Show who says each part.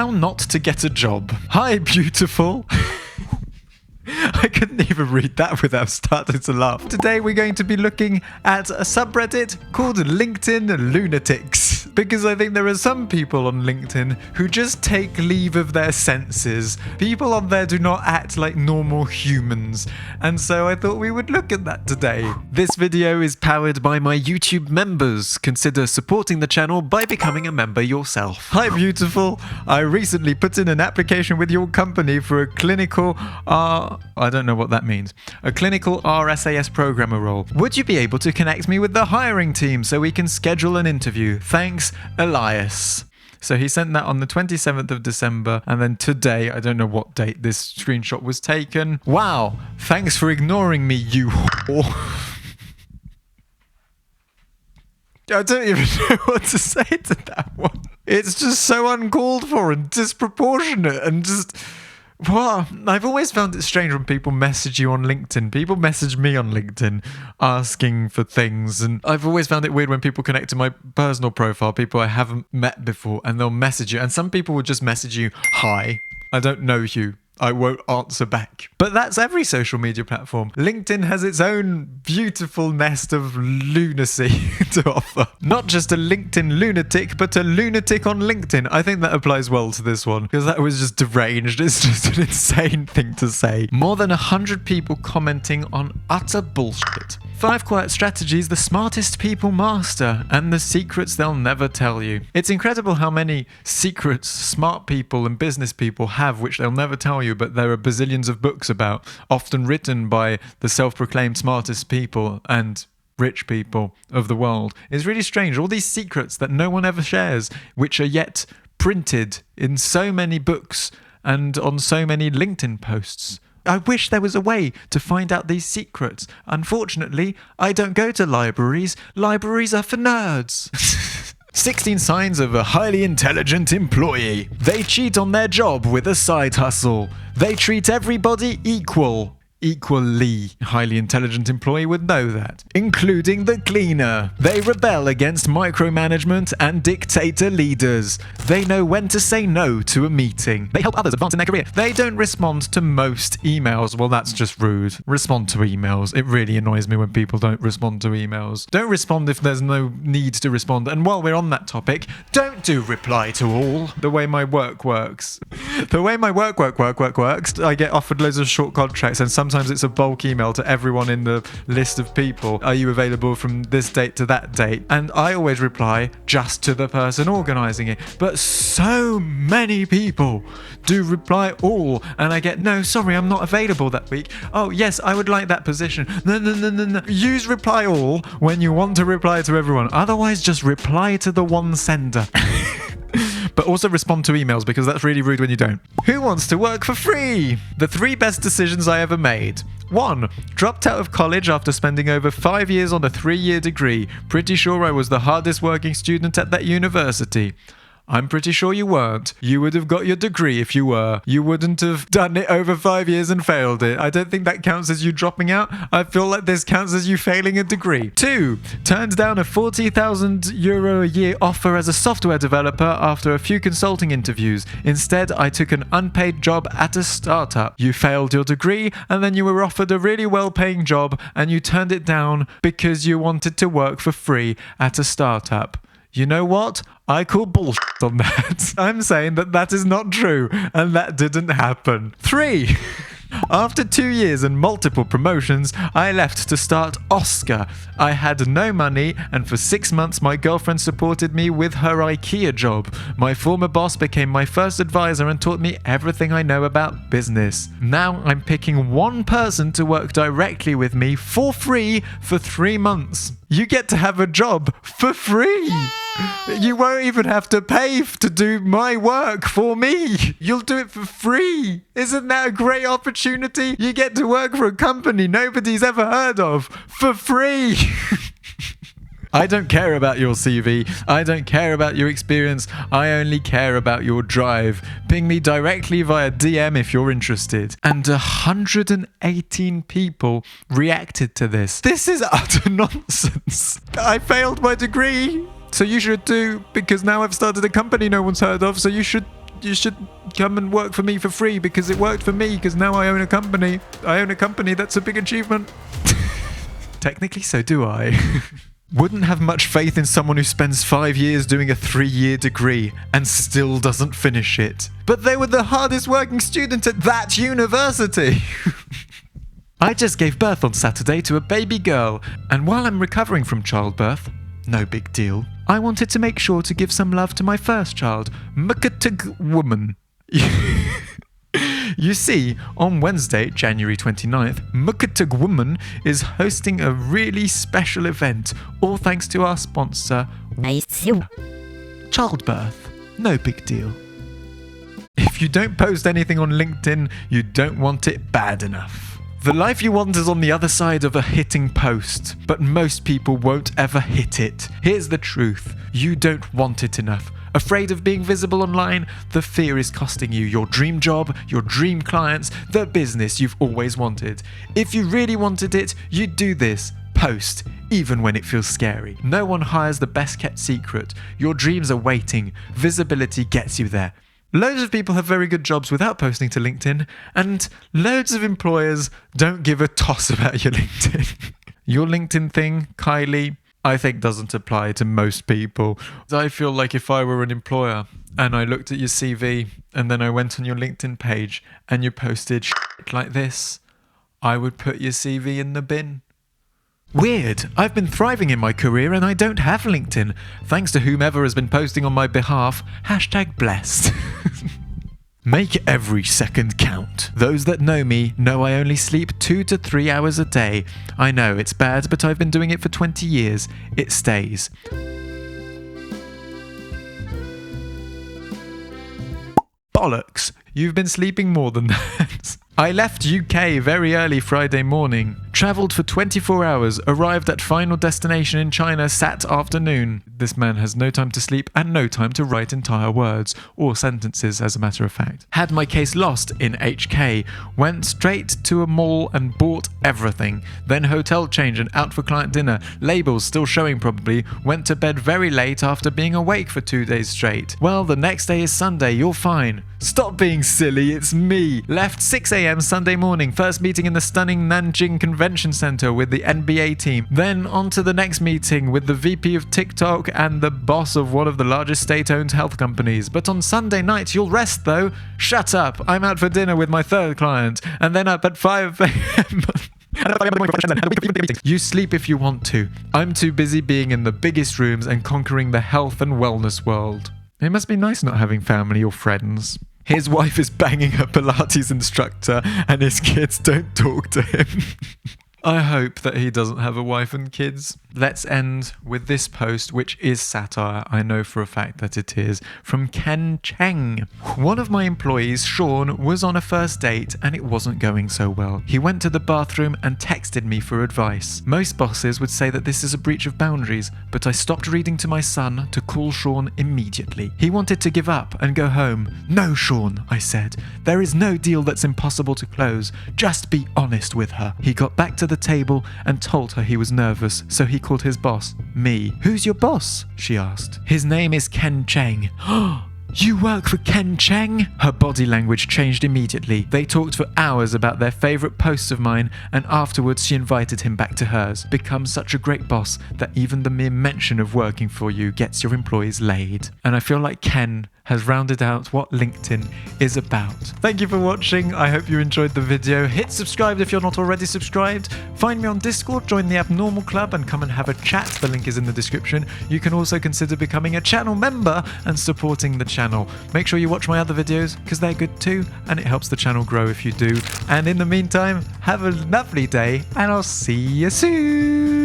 Speaker 1: How not to get a job. Hi, beautiful. I couldn't even read that without starting to laugh. Today we're going to be looking at a subreddit called LinkedIn Lunatics, because I think there are some people on LinkedIn who just take leave of their senses. People on there do not act like normal humans, and so I thought we would look at that today. This video is powered by my YouTube members. Consider supporting the channel by becoming a member yourself. Hi beautiful, I recently put in an application with your company for a clinical I don't know what that means. A clinical RSAS programmer role. Would you be able to connect me with the hiring team so we can schedule an interview? Thanks, Elias. So he sent that on the 27th of December, and then today, I don't know what date this screenshot was taken. Wow, thanks for ignoring me, you whore. I don't even know what to say to that one. It's just so uncalled for and disproportionate and just... Well, I've always found it strange when people message you on LinkedIn. People message me on LinkedIn asking for things, and I've always found it weird when people connect to my personal profile, people I haven't met before, and they'll message you, and some people will just message you, hi, I don't know you. I won't answer back. But that's every social media platform. LinkedIn has its own beautiful nest of lunacy to offer. Not just a LinkedIn lunatic, but a lunatic on LinkedIn. I think that applies well to this one, because that was just deranged. It's just an insane thing to say. More than 100 people commenting on utter bullshit. 5 quiet strategies the smartest people master, and the secrets they'll never tell you. It's incredible how many secrets smart people and business people have which they'll never tell you, but there are bazillions of books about, often written by the self-proclaimed smartest people and rich people of the world. It's really strange, all these secrets that no one ever shares, which are yet printed in so many books and on so many LinkedIn posts. I wish there was a way to find out these secrets. Unfortunately, I don't go to libraries. Libraries are for nerds. 16 signs of a highly intelligent employee. They cheat on their job with a side hustle. They treat everybody equally. Highly intelligent employee would know that. Including the cleaner. They rebel against micromanagement and dictator leaders. They know when to say no to a meeting. They help others advance in their career. They don't respond to most emails. Well, that's just rude. Respond to emails. It really annoys me when people don't respond to emails. Don't respond if there's no need to respond. And while we're on that topic, don't do reply to all. The way my work works. The way my work works, I get offered loads of short contracts, and sometimes it's a bulk email to everyone in the list of people. Are you available from this date to that date? And I always reply just to the person organizing it. But so many people do reply all, and I get, no, sorry, I'm not available that week. Oh, yes, I would like that position. No. Use reply all when you want to reply to everyone. Otherwise, just reply to the one sender. But also respond to emails, because that's really rude when you don't. Who wants to work for free? The 3 best decisions I ever made. 1. Dropped out of college after spending over 5 years on a 3-year degree. Pretty sure I was the hardest working student at that university. I'm pretty sure you weren't. You would have got your degree if you were. You wouldn't have done it over 5 years and failed it. I don't think that counts as you dropping out. I feel like this counts as you failing a degree. 2. Turned down a €40,000 a year offer as a software developer after a few consulting interviews. Instead, I took an unpaid job at a startup. You failed your degree, and then you were offered a really well-paying job, and you turned it down because you wanted to work for free at a startup. You know what? I call bullshit on that. I'm saying that is not true, and that didn't happen. 3. After 2 years and multiple promotions, I left to start Oscar. I had no money, and for 6 months my girlfriend supported me with her IKEA job. My former boss became my first advisor and taught me everything I know about business. Now I'm picking one person to work directly with me for free for 3 months. You get to have a job for free. You won't even have to pay to do my work for me. You'll do it for free. Isn't that a great opportunity? You get to work for a company nobody's ever heard of for free. I don't care about your CV. I don't care about your experience. I only care about your drive. Ping me directly via DM if you're interested. And 118 people reacted to this. This is utter nonsense. I failed my degree. So you should too, because now I've started a company no one's heard of, so you should you should come and work for me for free because it worked for me because now I own a company. I own a company. That's a big achievement. Technically, so do I. Wouldn't have much faith in someone who spends 5 years doing a 3-year degree and still doesn't finish it. But they were the hardest working student at that university. I just gave birth on Saturday to a baby girl, and while I'm recovering from childbirth, no big deal, I wanted to make sure to give some love to my first child, Mukatug woman. You see, on Wednesday, January 29th, Mukatug Woman is hosting a really special event, all thanks to our sponsor, Childbirth. No big deal. If you don't post anything on LinkedIn, you don't want it bad enough. The life you want is on the other side of a hitting post, but most people won't ever hit it. Here's the truth. You don't want it enough. Afraid of being visible online? The fear is costing you your dream job, your dream clients, the business you've always wanted. If you really wanted it, you'd do this. Post, even when it feels scary. No one hires the best kept secret. Your dreams are waiting. Visibility gets you there. Loads of people have very good jobs without posting to LinkedIn, and loads of employers don't give a toss about your LinkedIn. Your LinkedIn thing, Kylie, I think doesn't apply to most people. I feel like if I were an employer and I looked at your CV and then I went on your LinkedIn page and you posted shit like this, I would put your CV in the bin. Weird. I've been thriving in my career and I don't have LinkedIn. Thanks to whomever has been posting on my behalf. #blessed. Make every second count. Those that know me know I only sleep 2 to 3 hours a day. I know it's bad, but I've been doing it for 20 years. It stays. Bollocks. You've been sleeping more than that. I left UK very early Friday morning, travelled for 24 hours, arrived at final destination in China Sat afternoon. This man has no time to sleep and no time to write entire words, or sentences as a matter of fact. Had my case lost in HK, went straight to a mall and bought everything, then hotel change and out for client dinner, labels still showing probably, went to bed very late after being awake for 2 days straight. Well, the next day is Sunday, you're fine. Stop being silly, it's me. Left 6 a.m. Sunday morning, first meeting in the stunning Nanjing Convention Center with the NBA team. Then on to the next meeting with the VP of TikTok and the boss of one of the largest state-owned health companies. But on Sunday night, you'll rest though. Shut up, I'm out for dinner with my third client, and then up at 5 a.m. You sleep if you want to. I'm too busy being in the biggest rooms and conquering the health and wellness world. It must be nice not having family or friends. His wife is banging her Pilates instructor and his kids don't talk to him. I hope that he doesn't have a wife and kids. Let's end with this post, which is satire. I know for a fact that it is. From Cheng. One of my employees, Sean, was on a first date and it wasn't going so well. He went to the bathroom and texted me for advice. Most bosses would say that this is a breach of boundaries, but I stopped reading to my son to call Sean immediately. He wanted to give up and go home. No, Sean, I said. There is no deal that's impossible to close. Just be honest with her. He got back to the table and told her he was nervous, so he called his boss, me. Who's your boss? She asked. His name is Cheng. You work for Cheng? Her body language changed immediately. They talked for hours about their favourite posts of mine, and afterwards she invited him back to hers. Become such a great boss that even the mere mention of working for you gets your employees laid. And I feel like Ken has rounded out what LinkedIn is about. Thank you for watching. I hope you enjoyed the video. Hit subscribe if you're not already subscribed. Find me on Discord, join the Abnormal Club and come and have a chat. The link is in the description. You can also consider becoming a channel member and supporting the channel. Make sure you watch my other videos because they're good too, and it helps the channel grow if you do. And in the meantime, have a lovely day and I'll see you soon.